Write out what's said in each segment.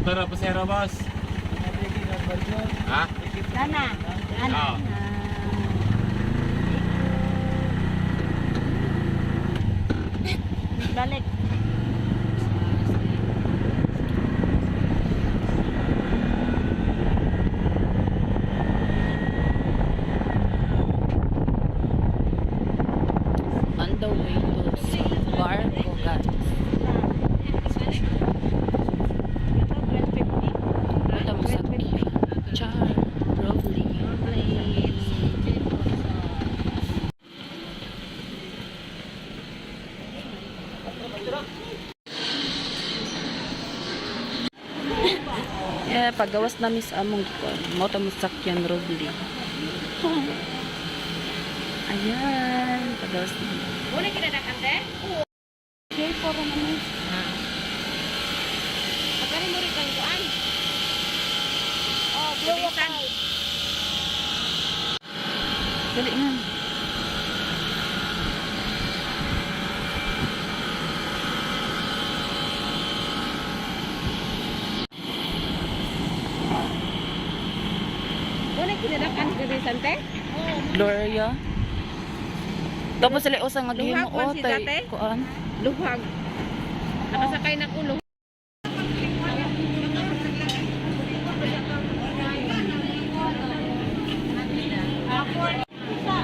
Atara pa sero, boss. Ha? Nana. Nana. Oo. Balik. On the way to Barco, guys. Punta mo sa Char, Lovely. Yeah, paggawas namin sa among gikon. Mo ta mo sakyan Lovely. Ayan, paggawas namin. Muna kinadakan te? Okay, poro naman. Pagkari mo rin kang kuan. Oh, blue wakan. Dali nga. Muna kinadakan ka rin sante? Gloria. Tapos sila usang nga Luhag gihimo man si tay dati? kuan. Luhag. Nakasakay na ko luhag.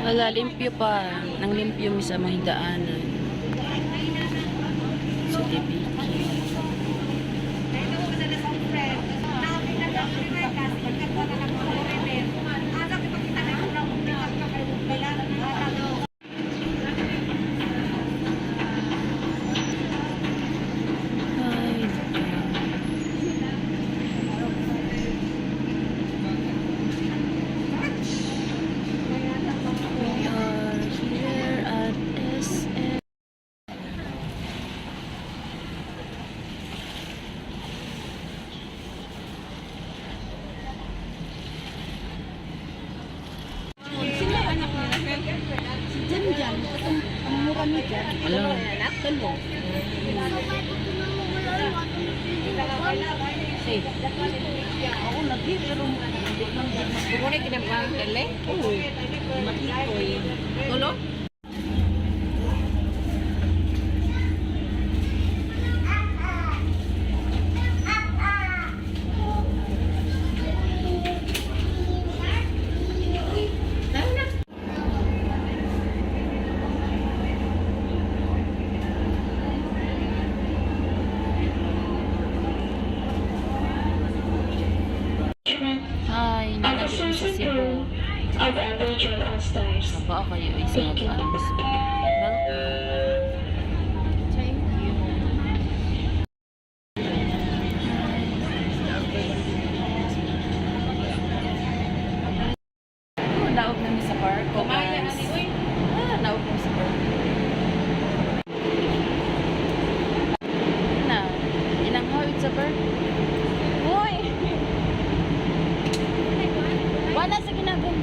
Wala, limpyo pa. Nang limpyo mi sa mahigdaanan. Sa Tibiki. Ay, we are here at SM. Sino anak mo na friend? Si Jan. Ang mura ni Jan. Hello. Anak, tulo. Ako nag-pero muna kinabang tele? Oo. Matikoy. Tulo? Hi, nandito sa Cebu. Sa ba kayo isa mag-ano gusto? Thank you. Naog namin sa Barco, guys. Naog namin sa Barco. Na, ilang hawid sa Barco? Hoy! Wala sa ginagawa.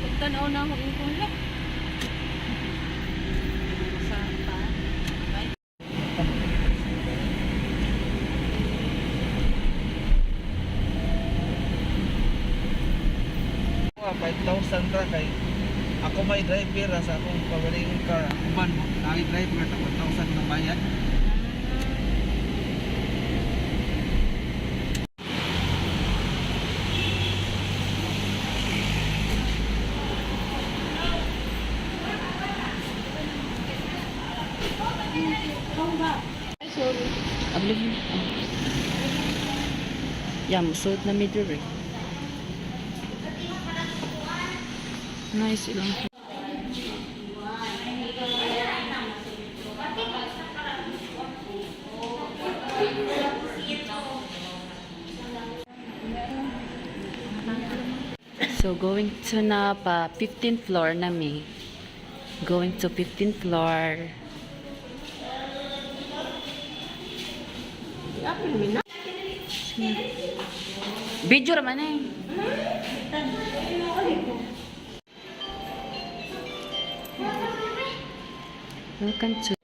Pagtanaw na ako yung kuya. Mga 5,000 ra kay ako may driver sa akong pawaling car. Kuman mo, nang driver ta 1,000 na bayad. Ablihin. Yan, musod na middle eh. Nice ilang. So, going to na pa 15th floor na mi. Going to 15th floor. Video raman eh. Welcome to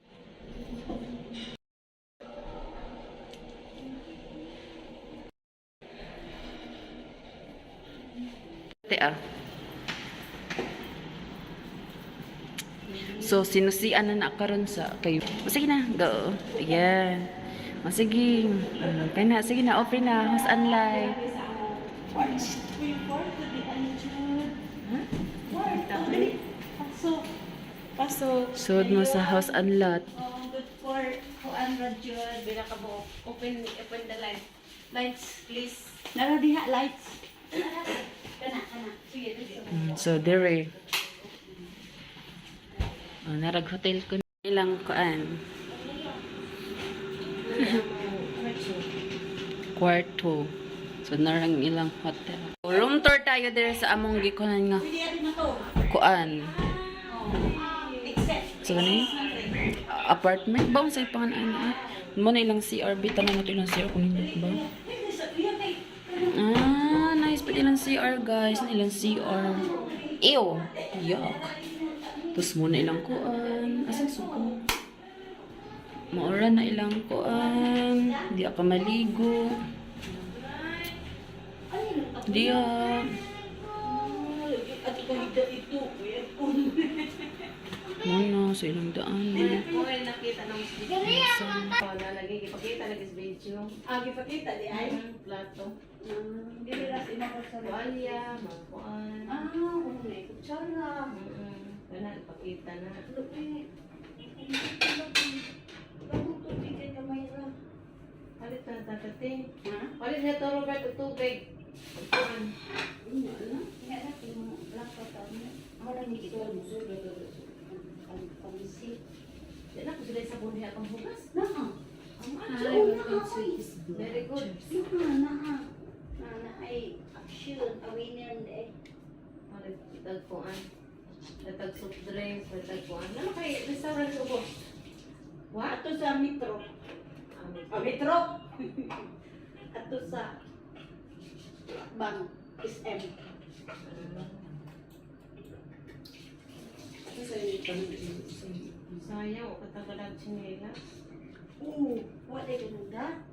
So, sinusian na karon sa kayo. O, sige na, go. Ayan. O, sige. Kaya na, sige na, open na. House unlight. Pasok. Suod mo sa house unlock. Good for 200 yun. Bila ka mo. Open the light. Lights, please. Nara diha, lights. Kana. Sige, sige. So, there narag hotel ko nilang kuan. Kwarto. So, narang ilang hotel. Room tour tayo dire sa among gikunan nga kuan. So, ano apartment ba? Sa ipangan ano? Mo na ilang CR. Bita na natin ilang CR kung hindi ba? Nice. Pati ilang CR, guys. Ilang CR. Ew! Yuck. Tapos muna ilang kuan. Asan suko? Maura na ilang kuan. Di ako maligo. Di Muna sa ilang daan. Kung nakita ng lalagay, ipakita lagi sa video. Ipakita di ay? Plato. Dili ras inakot sa tuwalya, magkuan. Okay. Kutsara. Kana ipakita na. Palit na tatati. Palit na to Robert o tubig. Kuan. Yan ako sila sa buhay akong hugas. Very good. Ay action awinin de. Palit itag kuan. Itag soft drinks, itag kuan. Ano kay restaurant ko? What? Ato sa metro. Metro? Ato sa bang SM. Sayang, o katagalag sinila. What ay ganun da?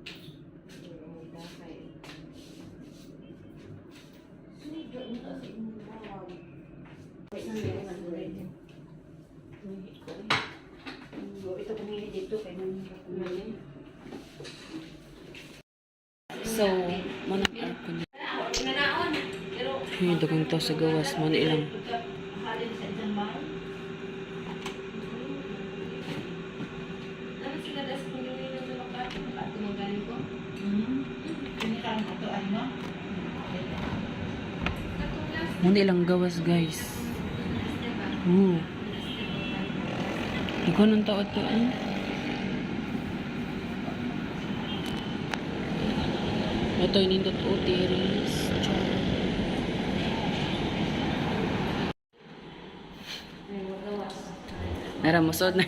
Ito pumili dito kay nang So, manang aircon. Ay, dagang tao sa gawas. Mana ilang. halin sa isang bahay. Ano sila das kung yung ilang lumakat? Ato mga galing ko? Ini kan ato ano? Mana ilang gawas, guys. Ikaw nang tao ito, Ito, inindot o tiris. Naramusod na.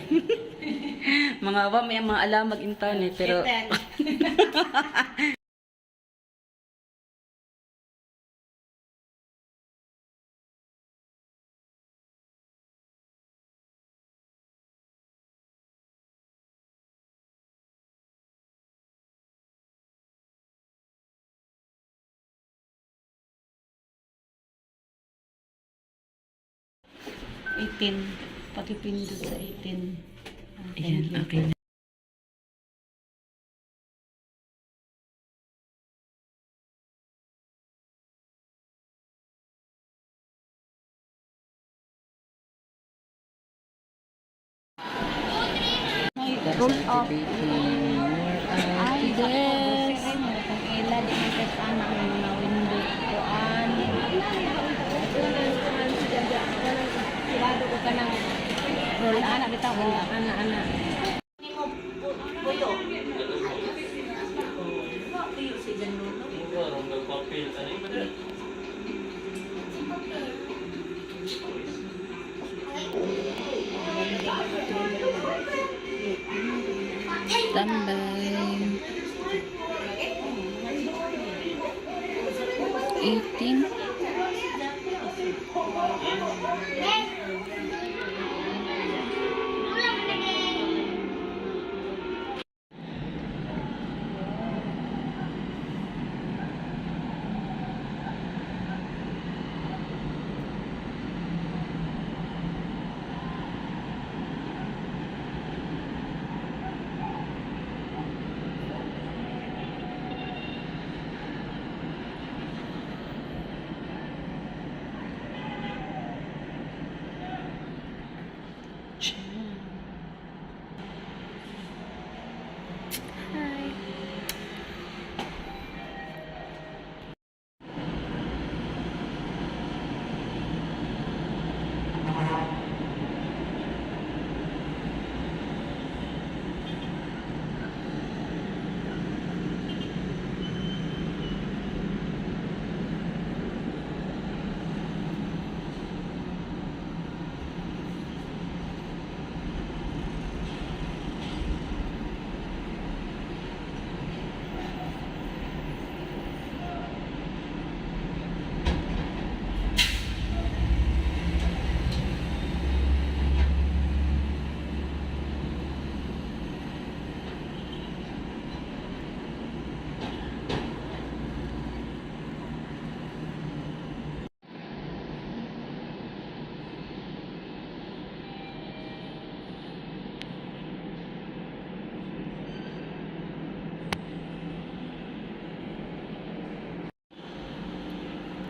Mga awa, may mga alamag internet, pero... Pakipindot sa 18. Ayan, okay na. Roll up. Ay, Des. Kung ila, di man kasi anak ng mga window. Kuan. Sigado ko ka ng roll. Anak, bitaw ko. Anak. Puyo. Puyo si Januno. Tambay. 18.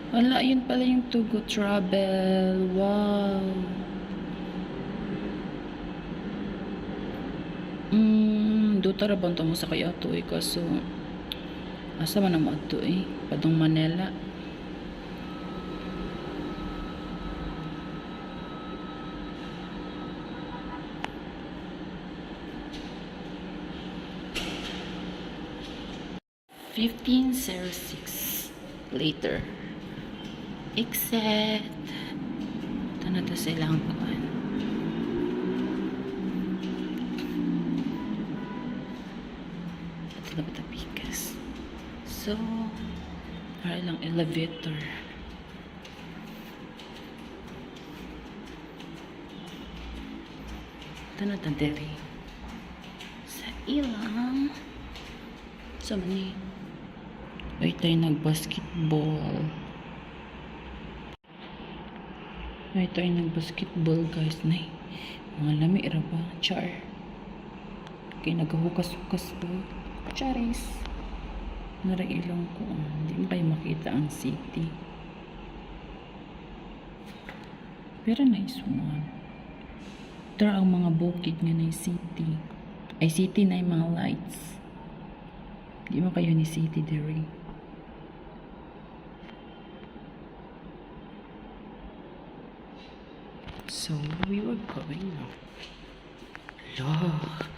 Wala, yun pala yung To Go Travel. Wow. Duta ra bang mo sa kaya to eh. Kaso, asa man naman ito eh. Padong Manila. $15.06 later. Exit. Ito na to silang kuan. Ito na ba tapikas? So, para lang elevator. Ito na taderi. Sa ilang. Sa mani. Ay tayo nag-basketball. Ay tayo nag-basketball guys. Nay, mga lami ra ba? Char. Kaya naghukas-hukas po. Charis. Narailang ko. Hindi mo kayo makita ang city. Pero nice one. Ito ang mga bukid nga na city. Ay city na yung mga lights. Hindi mo kayo ni city diri. So, we were going now. Look.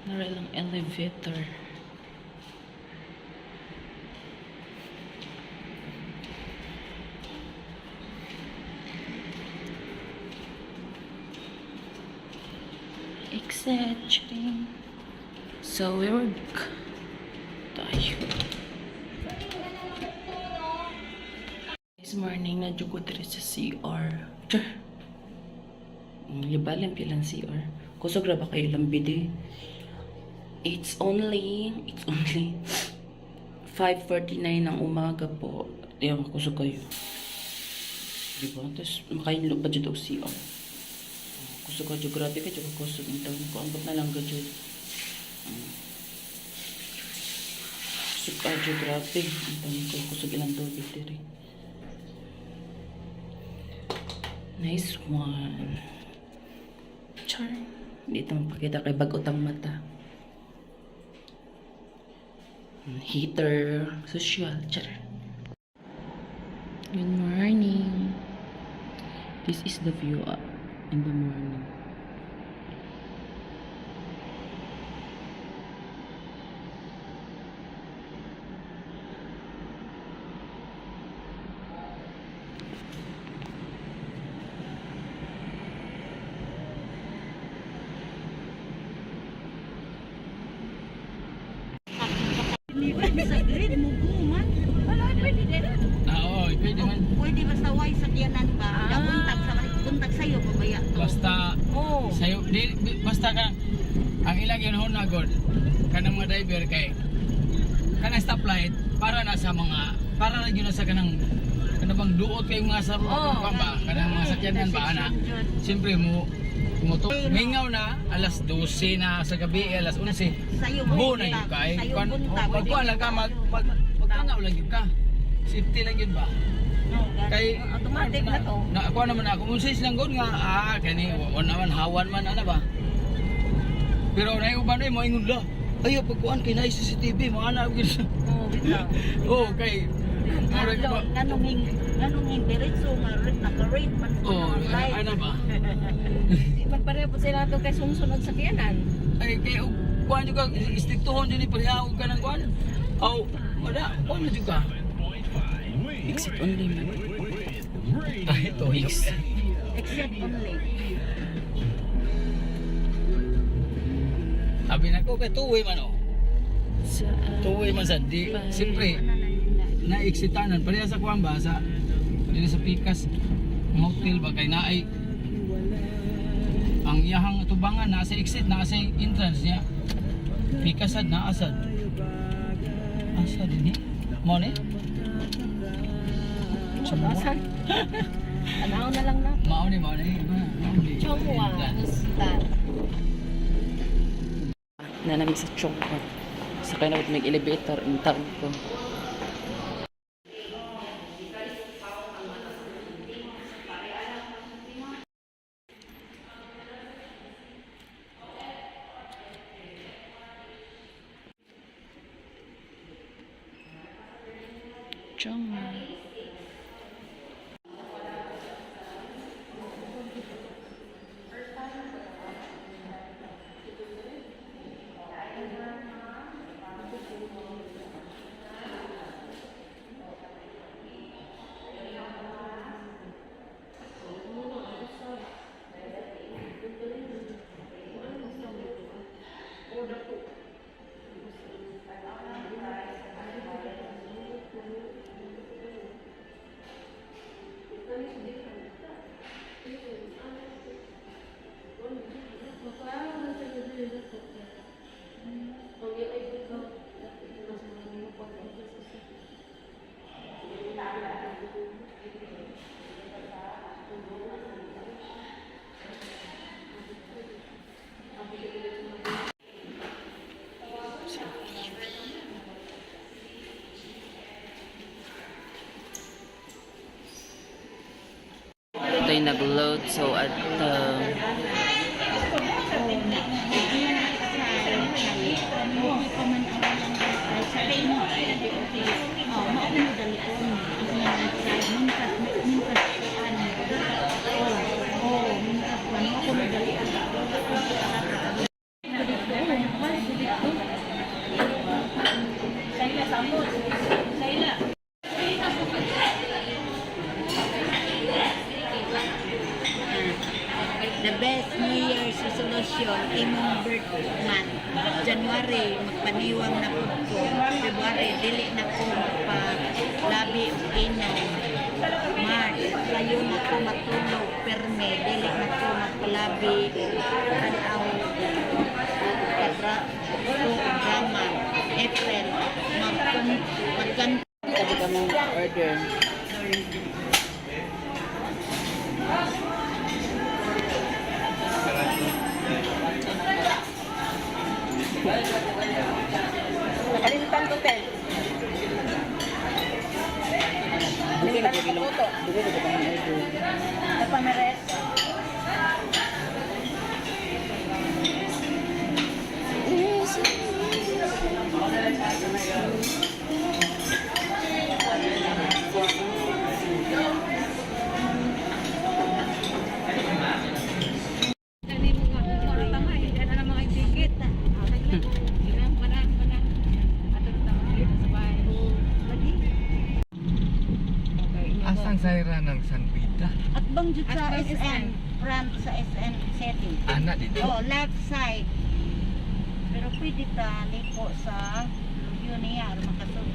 Nara lang elevator. Exit. So we were tayo. This morning na jugo diri sa CR. Char. Libalan pilang CR. Kusog ra ba kayo lambi di? It's only 5:49 ng umaga po. Ayaw, kusog kayo. Diba? Tapos makainlo pa dito CR. Kusog ka dyan, grabe ka dyan, kusog ang taon ko. Ambot na lang ka dyan. Kusog ka dyan, grabe. Ang taon ko, kusog ilang tubig diri. Nice one. Char. Dito mapakita kay bagot ang mata. Heater. Social. Char. Good morning. This is the view in the morning. Sa grid mo man. Wala pwede din. Oo, pwede man. Pwede basta way sa kiyanan ba? Buntag sa'yo pabaya to. Basta, Oo. sayo, basta ka, ang ilang yun ho na god, kanang mga driver kay, kanang stoplight, para na sa mga, para na yun na sa kanang bang duot kayong mga sa ba, kanang mga sakyanan ba, ana. Siyempre mo, mingaw na, alas 12 na sa gabi, alas 11, Sa'yo buo na yun kay. Pagkuhan lang ka, magkangaw lang yun ka. Safety lang yun ba? Kay automatic na to. Ako naman ako, kung sis lang god nga, kani, naman, hawan man, ano ba? Pero na yung ba na mo ingon la. Ayo pagkuan kay na CCTV mo ana gyud. Oo, bitaw. Oh, kay Ganong diretso nga naka-rate man ko. oh, ano ba? Di man pareho po sila to kay sumusunod sa kiyanan. Ay kay kuan jud ka istiktohon jud ni pareha ka nang kuan. Aw, wala, kuan jud ka. Exit only man. Ito exit. Except only. Sabi na ko kay two-way man oh. Sa Two-way man sa di. Siyempre, na-exitanan pareha sa kuan ba sa dili sa Pikas motel ba kay naay ang iyahang tubangan na sa exit na sa entrance niya. Pikasad na asad. Asad ni. Mo ni? Asan? Anaw na lang na. Mao ni. Chongwa. Start. na namin sa Chongqing. Sakay na may elevator ang tawag ko. Chongqing. Ito yung nag-load, so at The best New Year's resolution, imong birth month. January, magpaniwang na po ko. February, dili na ko magpa-labi o inom. March, layo na ko matulog. Perme, dili na ko magpalabi. Tanaw, drama. April, magkanta. sabi ka mong order. Nakalimutan ko, Ted. Nakalimutan ko po. Dugay ka mong order. Napamares. Asang sayra ng San Vita? At bang dito sa SN, front sa SN setting. Anak dito. Oh, left side. Pero pwede ta liko sa video niya, aron makasud.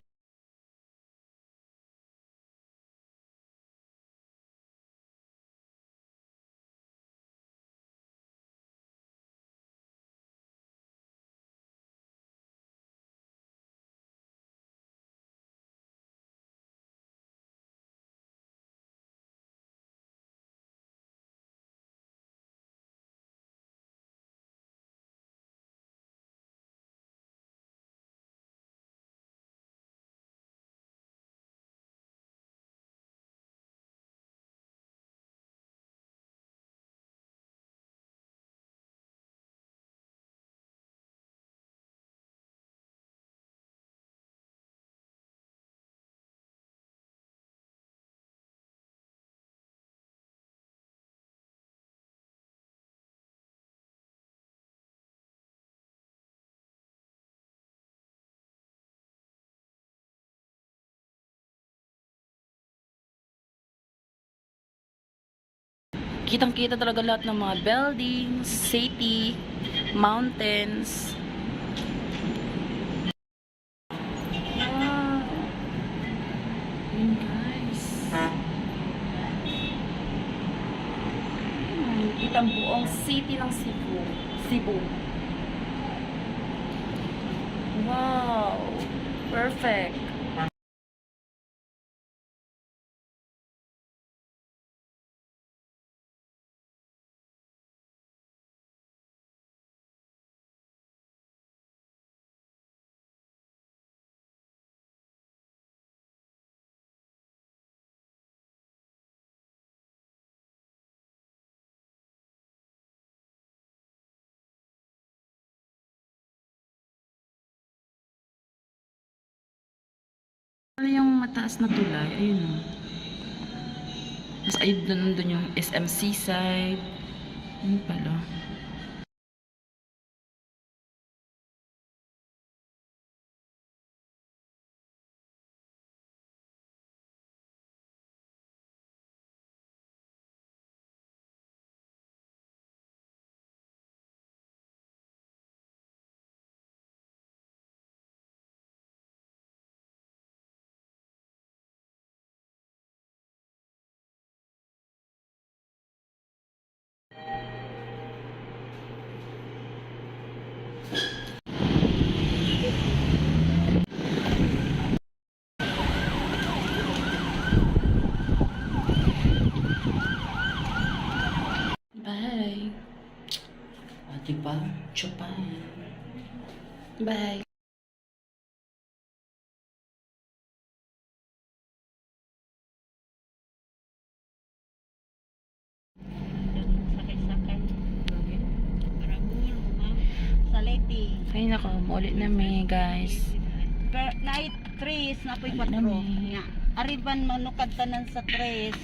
Kitang-kita talaga lahat ng mga buildings, city, mountains. Wow! Yun guys. Kita ang buong city ng Cebu. Cebu. Wow! Perfect. Ano yung mataas na tulay? Ayun o. Tapos ayun nandun yung SM Seaside. Ayun pala. Bye. O, diba? Japan. Bye. Sakay-sakay. Karabul, ma'am. Sa Leyte. Ay nako, maulit na may guys. Night trees na po'y 4. Dami. Nga. Ariban manukad tanan sa trees.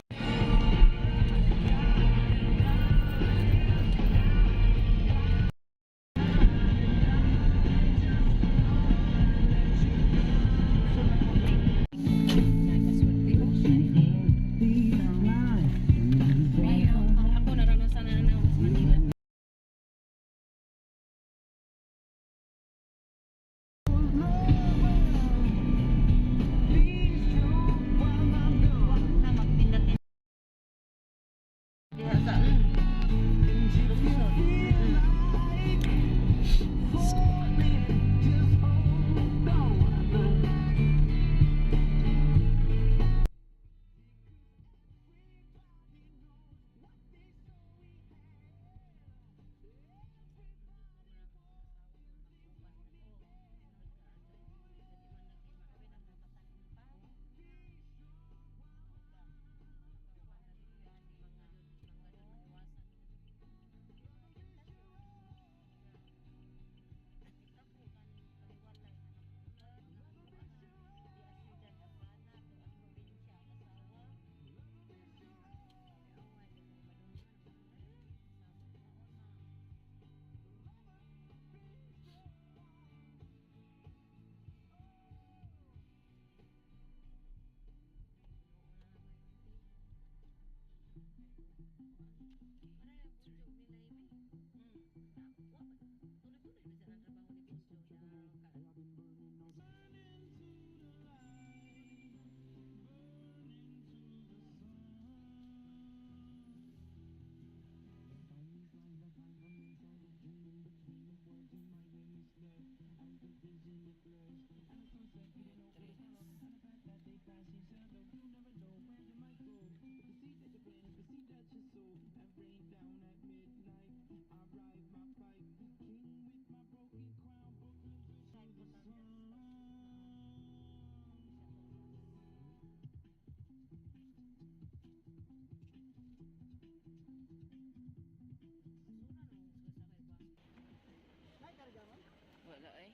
Wala eh.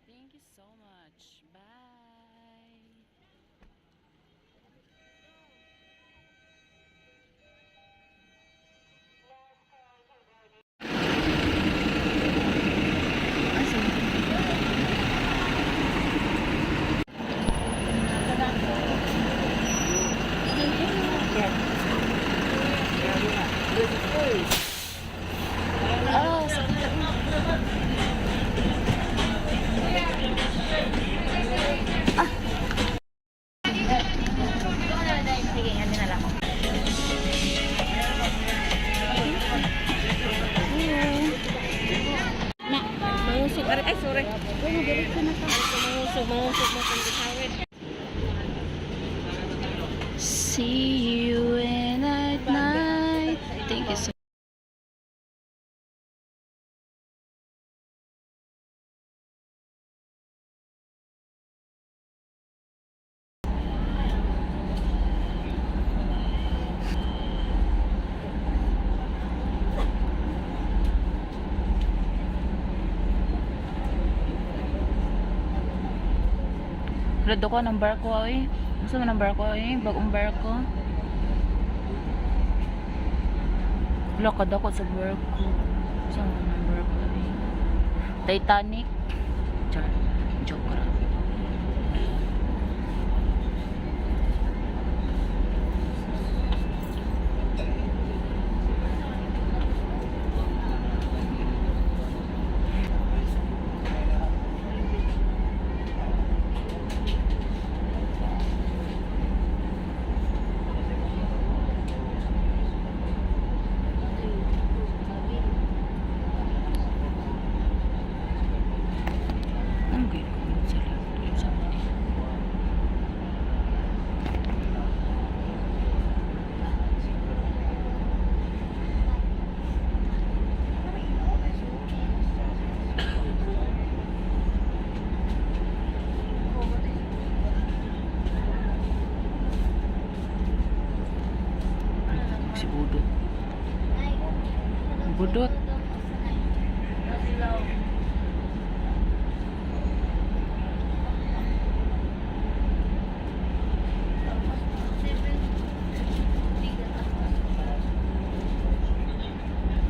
Thank you so much. Bye. Mangusog. Ay, sorry. Mangusog mo kung disawit. See you in at night. Thank you so Rado ko ng barko ay. Gusto mo ng barko ay? Bagong barko. Lakad ako sa barko. Gusto mo ng barko ay? Titanic. Char. Joke ra. Ang gaya ko sa laptop sa mga. Si Budot. Budot.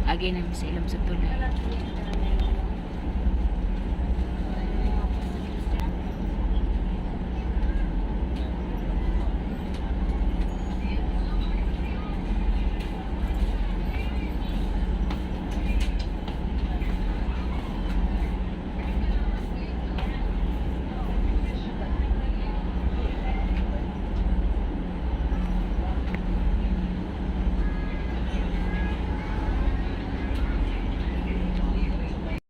Agay namin sa ilam sa tulay.